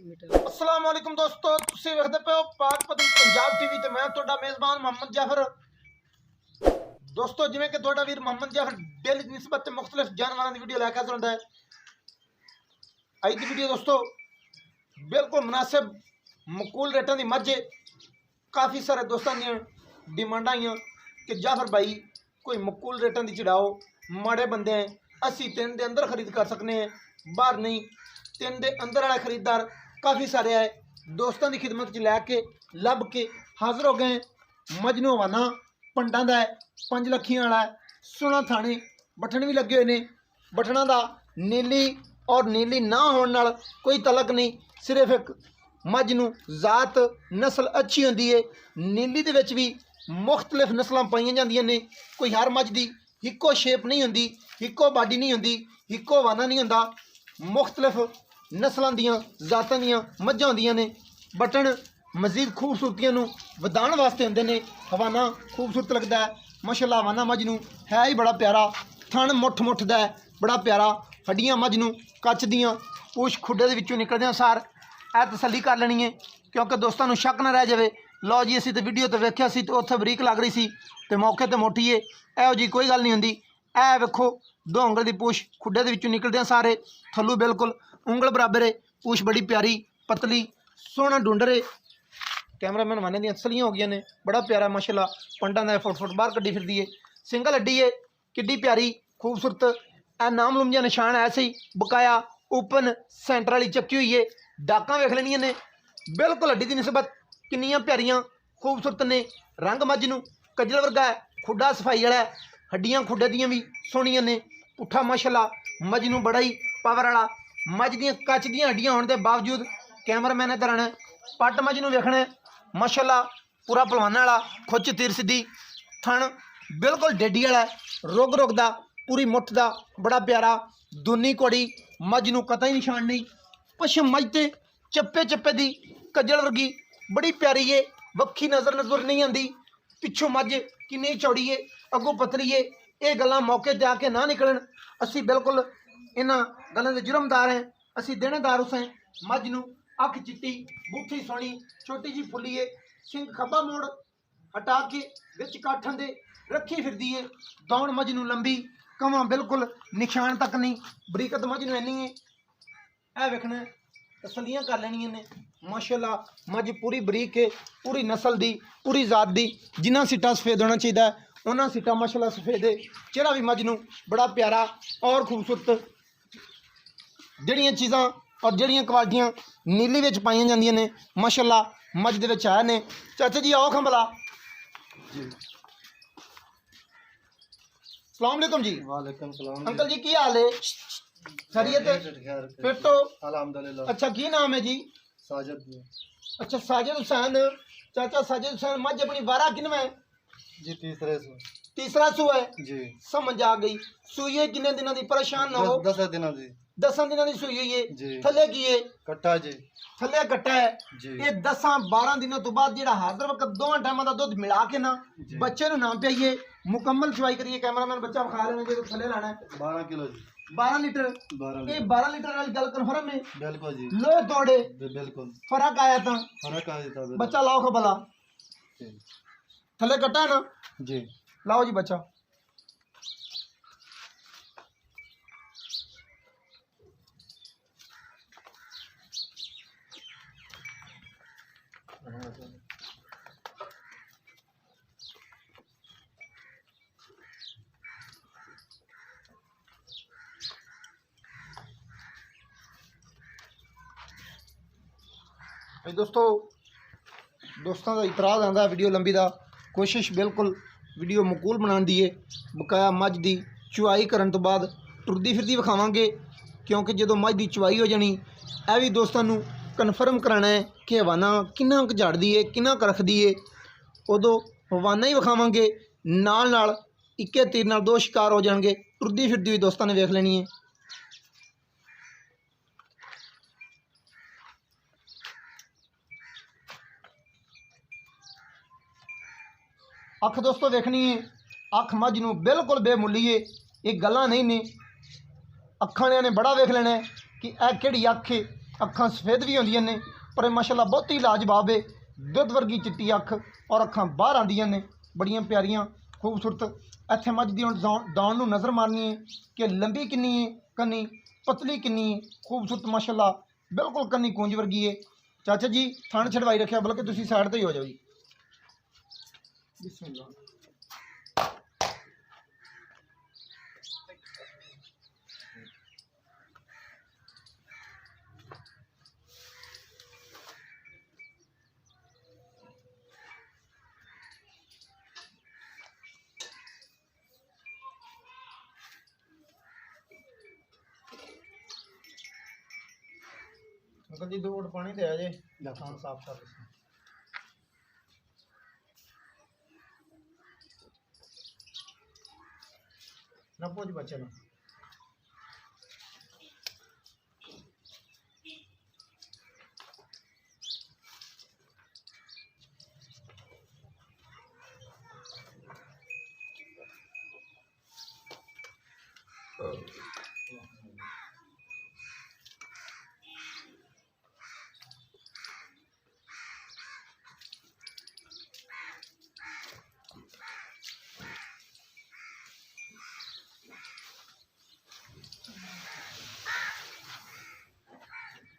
अस्सलाम वालेकुम दोस्तों, तुसीं वेखदे पे हो पाक पतन पंजाब टीवी ते मैं तुहाडा मेज़बान मोहम्मद जाफर। दोस्तों जिवें कि तुहाडा वीर मोहम्मद जाफर डेली दी निस्बत ते मुख्तलिफ जानवरां दी वीडियो लैके आंदा है। अज दी वीडियो दोस्तों बिल्कुल मुनासिब मकूल रेटां दी मझ है। काफ़ी सारे दोस्तों दी डिमांडां आईयां कि जाफर भाई कोई मकूल रेटां दी चढ़ाओ, माड़े बंदे हैं असी 3 दे अंदर खरीद कर सकने हैं, बाहर नहीं। 3 दे अंदर वाला खरीदार काफ़ी सारे आए, दोस्तों की खिदमत च लैके लभ के हाजिर हो गए। मजनू हवाना पंडा का है, 5 लखियां वाला है, सोना थाने बटन भी लगे हुए ने। बटना का नीली और नीली ना होने नाल कोई तलक नहीं, सिर्फ एक मजनू जात नस्ल अच्छी होंदी है। नीली दे विच भी मुख्तलिफ नस्लां पाईयां जांदियां ने, कोई हर मज दी इक्को शेप नहीं होंदी, इक्को बाडी नहीं होंदी, इक्को हवाना नहीं होंदा। मुख्तलिफ नस्लों दियाँ जातां दियां मझां होंदियां ने। बटन मजीद खूबसूरतियां नूं वधाउण वास्ते होंदे ने। हवाना खूबसूरत लगता है माशाअल्लाह। हवाना मजनू है ही बड़ा प्यारा, थन मुठ मुठ दा है बड़ा प्यारा। हड्डियां मजनू कच दियां, पूछ खुड्डे दे विचों निकलदियां सार ऐ तसल्ली कर लेनी है, क्योंकि दोस्तों नूं शक ना रह जाए। लो जी असीं तो वीडियो तो वेख्या सी तो उत्थे बरीक लग रही सी ते मौके ते मोटी है, इहो जी कोई गल नहीं होंदी। ऐ वेखो 2 उंगल की पूछ खुड्डे दे विचों निकलदियां सारे, थल्लू बिल्कुल उंगल बराबर है। पूछ बड़ी प्यारी पतली सोहना डूंडर है। कैमरामैन वाने दी तसलियां हो गई ने, बड़ा प्यारा माशाअल्लाह। पंडा ने फुट बाहर कड्डी फिरदी है, सिंगल हड्डी है, किड्डी प्यारी खूबसूरत। ए नाम लुम जिहा निशान ऐसे ही बकाया ओपन सेंटर वाली चक्की हुई है। डाकां वेख लेनियां ने, बिल्कुल हड्डी की निस्बत किन्नियां प्यारियां खूबसूरत ने। रंग मजनू कजल वर्गा है, खुड्डा सफाई वाला है, हड्डियां खुड्डे दियां भी सोहणियां ने। पुट्ठा माशाअल्लाह मजनू बड़ा ही पावर वाला। मज दियां कच दियां हड्डियां होने के बावजूद कैमरामैन इधर आना पट मजनू वेखना माशाअल्लाह, पूरा पलवाना वाला, खुच तीर सीधी, थन बिल्कुल डेडी वाला, रुग रुग दा, पूरी मुठ दा, बड़ा प्यारा। दूनी घोड़ी मजनू कतई निशान नहीं। पछम मजते चप्पे चप्पे दी कजल वर्गी बड़ी प्यारी है, वक्खी नज़र नहीं आती। पिछों मज किन्नी चौड़ी है, अगों पतली है। ये गल्लां मौके ते आके ना निकलन, असी बिल्कुल इन्हां गल्लां दे जुर्मदार हैं, असी देनेदार उस हैं। मजनू अख चिट्टी, बूठी सोहनी, छोटी जी फुल्ली है, सिंह खब्बा मोड़ हटा के विच काठन दे रखी फिरदी है। दौड़ मजनू लंबी, कवां बिल्कुल निशान तक नहीं, बरीकत मजनू इन्नी है। ऐ वेखना तसलियां कर लेनियां ने माशाअल्लाह। मज पूरी बरीक है, पूरी नस्ल दी, पूरी जात दी। जिन्ना सिट्टा सफेद होना चाहिए उन्ना सिट्टा माशाअल्लाह सफेद है। चेहरा भी मजनू बड़ा प्यारा और खूबसूरत। जड़ियाँ चीज़ां और जड़ियाँ क्वालिटियां नीली विच पाईयां जांदियां ने माशाअल्लाह मज दे विच आए ने। चाचा जी आओ खंबला जी। अस्सलाम वालेकुम जी। वालेकुम सलाम अंकल जी की हाल है? खैरियत है? फिर तो अल्हम्दुलिल्लाह। अच्छा की नाम है जी? साजिद जी। अच्छा साजिद हुसैन। चाचा साजिद हुसैन मज अपनी 12 किनवा है जी? तीसरा सू है जी। समझ आ गई। सूई किन्ने दिनों की? परेशान ना हो। 10 दिनों की। 10 दिनों की सूई हुई है जी। थले की है? कट्टा जी। थले कट्टा है जी। ये 10-12 दिनों तो बाद जो हाजिर वक्त 2 टाइम का दुध मिला के ना बच्चे को ना पियाइए, मुकम्मल चवाई करिए। कैमरामैन बच्चा खा लेना जो थले लाना है 12 किलो जी। 12 लीटर। 12 लीटर वाली गल कन्फर्म है? बिल्कुल जी। लो तोड़े बिल्कुल फर्क आया था? फर्क आया था। बच्चा लाओ खो भला, थले कट्टा है ना जी? लाओ जी बच्चा। दोस्तों का इतराज़ आता वीडियो लंबी का, कोशिश बिल्कुल वीडियो मकूल बनाने दी है। बकाया मज की चुआई करने तो बाद टुरदी फिरदी विखावांगे, क्योंकि जो मज की चुआई हो जानी यह भी दोस्तों को कन्फर्म कराना है कि हवाना किन्ना क झाड़दी है, किन्ना क रखदी है। उदों हवाना ही विखावांगे, नाल नाल इक्के तीर नाल 2 शिकार हो जाएंगे। टुरदी फिरदी हुई दोस्तों ने वेख लेनी है। अख दोस्तों देखनी है, अख मज नूं बिल्कुल बेमुली है, ये गल्लां नहीं ने। अखां ने बड़ा वेख लेना है कि यह किहड़ी अख है, अखां सफेद भी होंदियां ने पर माशाल्लाह बहुत ही लाजवाब है। दुध वर्गी चिट्टी अख और अखां बाहर आंदियां ने बड़ियां प्यारियां खूबसूरत। इत्थे मझ दी हुण दाण नूं नज़र मारनी है कि लंबी किन्नी है, कन्नी पतली किन्नी है, खूबसूरत माशाल्लाह बिल्कुल कन्नी कूंज वर्गी है। चाचा जी थण छड़वाई रखिया, बल्कि तुसीं साइड ते ही हो जाओ जी। बिस्मिल्लाह। अंकल जी 2 घुट पानी दे आ जे, खान साफ कर दो। ना पूछ बच्चे ना।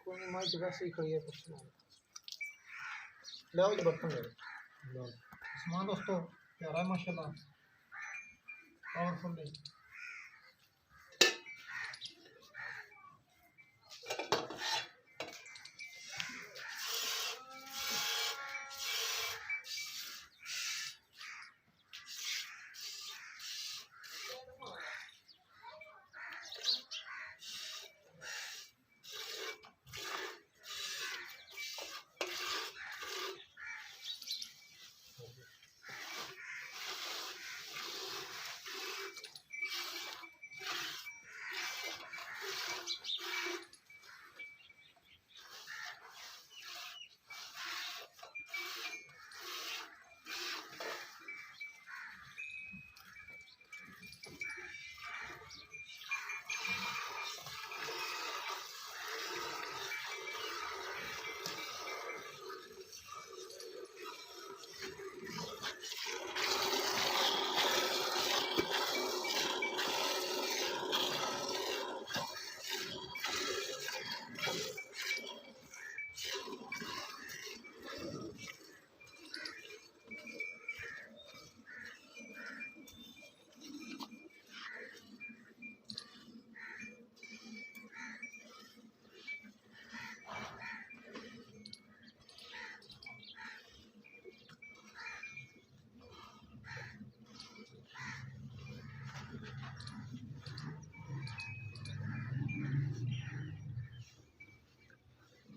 कोई नहीं, हमारी जगह सही खड़ी है, कुछ ना ले आओ जी बर्तन ले लो। सामान दोस्तों प्यारा है माशाल्लाह, पावरफुल है।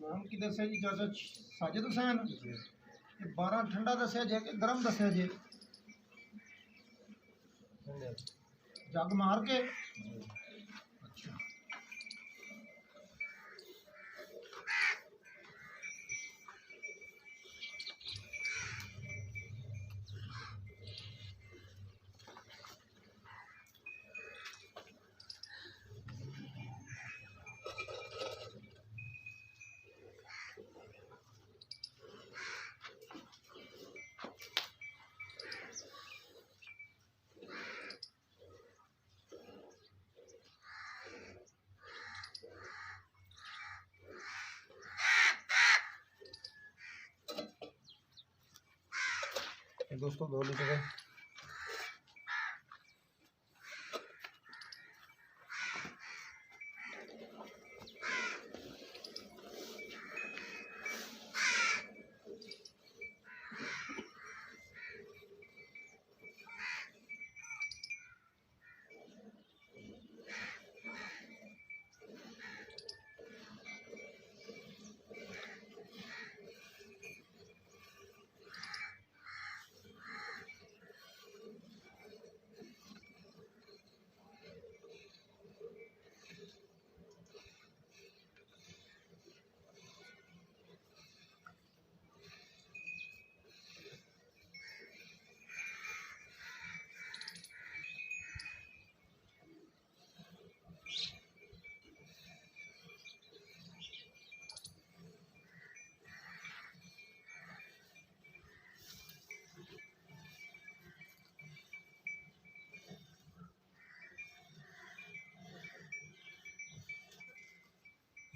नाम की दसिया जी चाचा साजिद हुसैन। 12 ठंडा दसिया जे कि गर्म दसिया जे? जग मार के। अच्छा दोस्तों 2 लीटर है।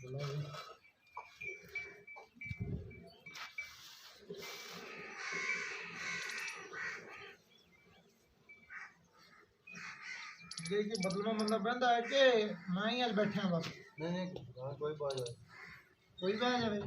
ये बदलवा बंदा बहता है कि मैं ही आज बैठे हैं बस नहीं हाँ कोई बात है कोई बह जाए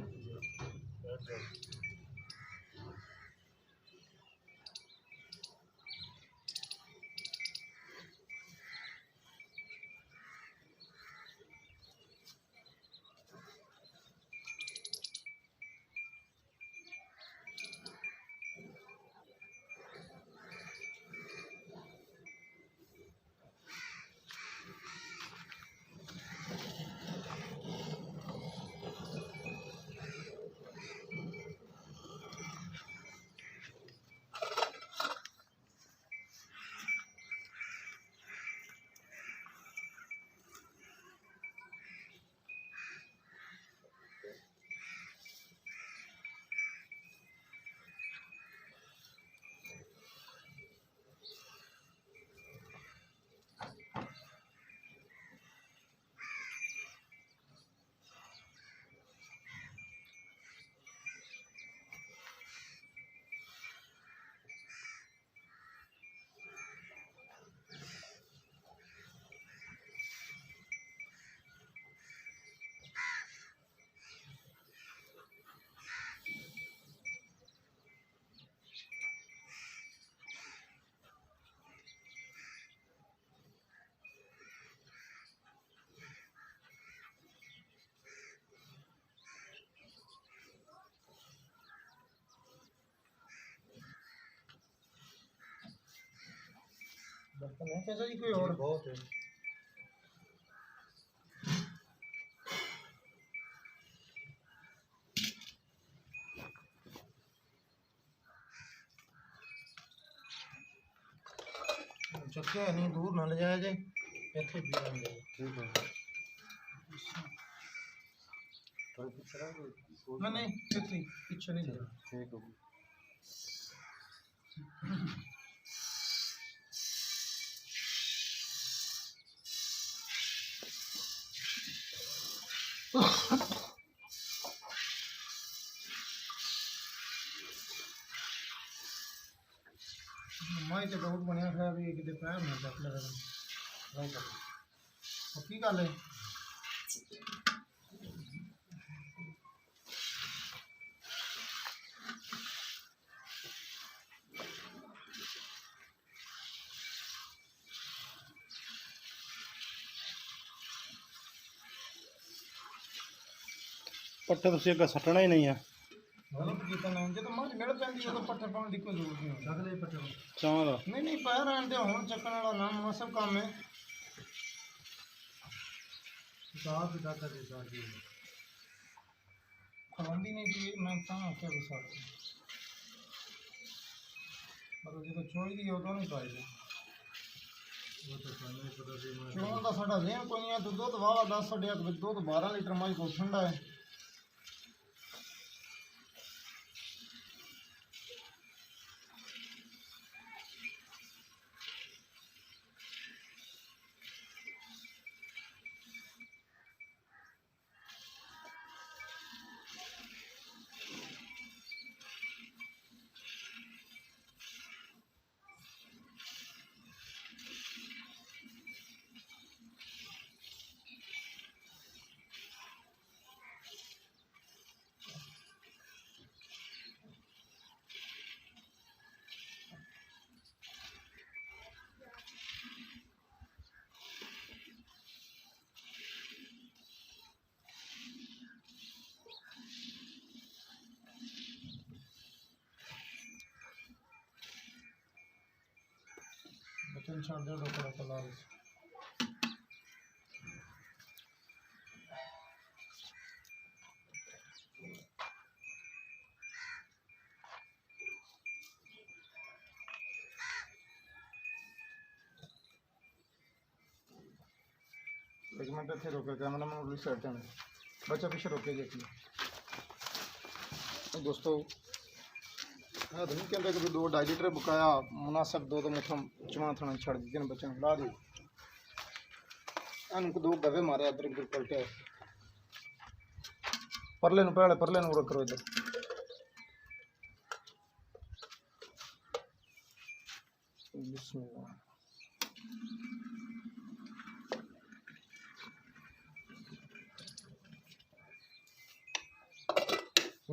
बर्तन है कैसा जी कोई और बहुत है चक्के नहीं दूर ना ले जाया जाए इतने भी आ जाए ठीक है थोड़ी पीछे रह गई नहीं इतनी पीछे नहीं जाए ठीक है माई तो बहुत बढ़िया खा भी कितने पैर में चक लगा तो की गल है पट्टे तो अगर सटना ही नहीं है गलत कीता ना जो तो मज मिल पैंदी है तो पट्टे पाने की कोई जरूरत नहीं होती अगले पट्टे चावल नहीं पैर रहने दे हुन चक्कन वाला नाम मुनासिब काम है साहब भी दादा दे साथ दी खलंदी नहीं थी मैं कहाँ क्या गुस्सा मतलब जो तो छोड़ दी हो तो नहीं पाएगा वो तो खाने पता नहीं क्यों तो साडा जेन कोई नहीं है तो दूध वावा 10 साढ़े 8 दूध 12 लीटर मज को ठंडा है बचन छाड़ दे दो थोड़ा कलर एक मिनट थे रोके कैमरा मैन उर्ली साइड जाने बच्चा पीछे रोके देखिए दोस्तों दिन के अंदर कभी 2 2.5 लीटर बुकाया मुनासिब 2 मुठम चुमा थोड़ा छड़ दी बच्चे ने ला दी उनको 2 गवे मारे अदरक पलटे परले नु पहले परले नु करो इधर बिस्मिल्लाह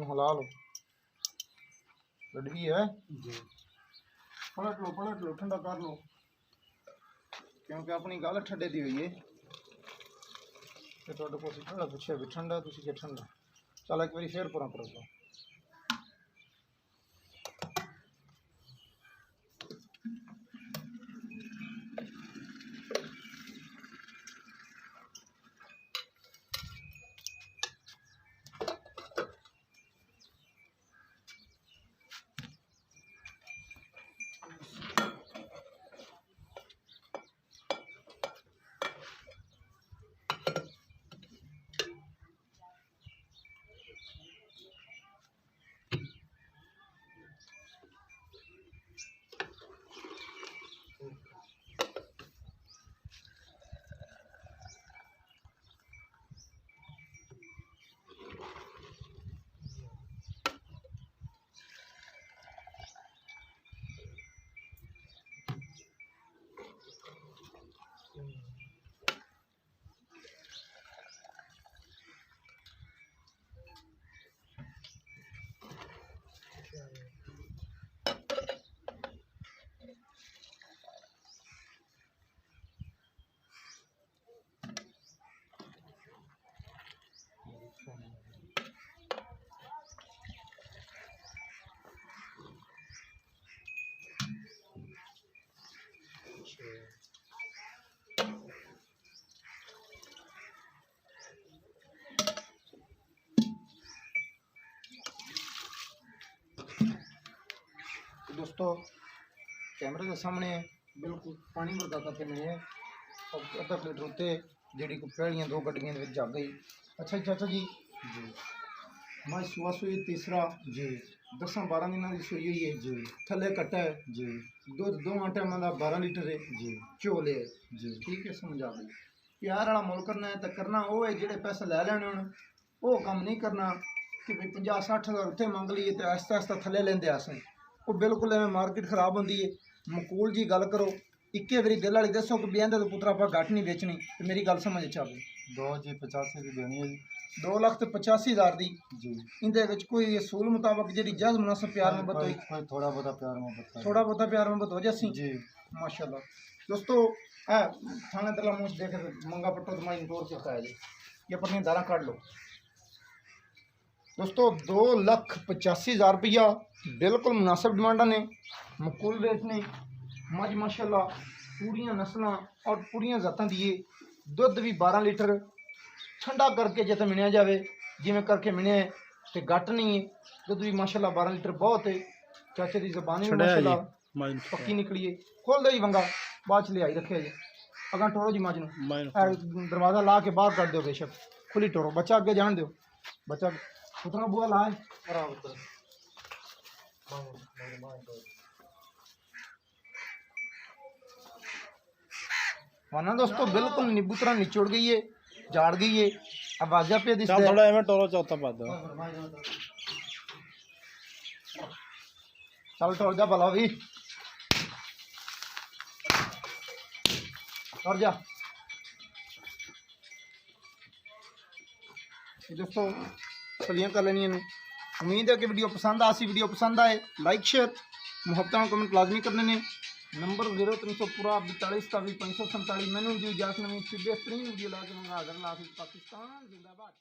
हला लो लड़की है जी पलट लो ठंडा कर लो क्योंकि अपनी गल ठंडे दी हुई है तो को ठंडा पूछे भी ठंडा तुसी के ठंडा चल एक बारी फिर पूरा करो दोस्तों कैमरे के सामने बिल्कुल पानी वर्गा करके मिले और अद्धा लीटर उत्ते जी को पहलियां दो गड्डियां जा गई। अच्छा चाचा जी जी मैं सुबह सुई तीसरा जी 10-12 दिन की सुई हुई है जी थले कट्टा है जी दुध 2 टाइम का 12 लीटर है जी झोले जी ठीक है समझ आ गई। प्यार वाला मुल करना है तो करना वो है जेडे पैसे लै लैने होन वो काम नहीं करना कि भाई 50-60 हज़ार उत्थे मंग लीए तो आहिस्ता आहिस्ता थले लेंदे असें वो बिल्कुल एवं मार्केट खराब होंदी है। मकूल जी गल करो इक्के बारी दिल वाली दसो कि बेंदे तो पुत्रा आप घट नहीं बेचनी तो मेरी गल समझ च आवे 2 जी 85 की देनी है जी 2,85,000 दी जी इंदे विच कोई असूल मुताबिक जी जज मुनासिब प्यार मोहब्बत होई कोई थोड़ा बहुत प्यार मोहब्बत थोड़ा बहुत प्यार मोहब्बत हो जासी जी माशाल्लाह। दोस्तों थाने दला मुझ देखे मंगा पट्टो तुम्हारी तोड़ के खाया जी ये अपनी दाना काट लो दोस्तों 2,85,000 रुपया बिल्कुल मुनासिब डिमांडा ने मकूल रेट ने मज माशाल्लाह पूरियां नस्लों और पूरियां जातां दिए दुध भी 12 लीटर ठंडा करके जिते मिनिया जाए जिमें करके मिनिया तो घट नहीं है दुध भी माशाल्लाह 12 लीटर बहुत है। चाचे की जबानी भी माशाल्लाह पक्की निकली है खोल दो जी वंगा बाद च लियाई रखे जी अगर टोरो जी मज दरवाजा ला के बाहर कर दो बेशक खुली टोरो बच्चा अगे जान दो बच्चा उतना बुआ लाए वरना दोस्तों बिल्कुल नींबू तरह निचोड़ गई है झाड़ गई है आवाजा पे दिस थोड़ा एवं टोरो चौथा पा दो चल टोर जा भला भी और जा दोस्तों सलियां कर लेनी ने उम्मीद है कि वीडियो पसंद आसी वीडियो पसंद आए लाइक शेयर मुहब्बत कमेंट लाजमी करने ने नंबर 0300 पूरा 42 का भी 547 मैनू जी इजाजत नहीं बेहतरीन वीडियो ला के मंगा हाजिर पाकिस्तान जिंदाबाद।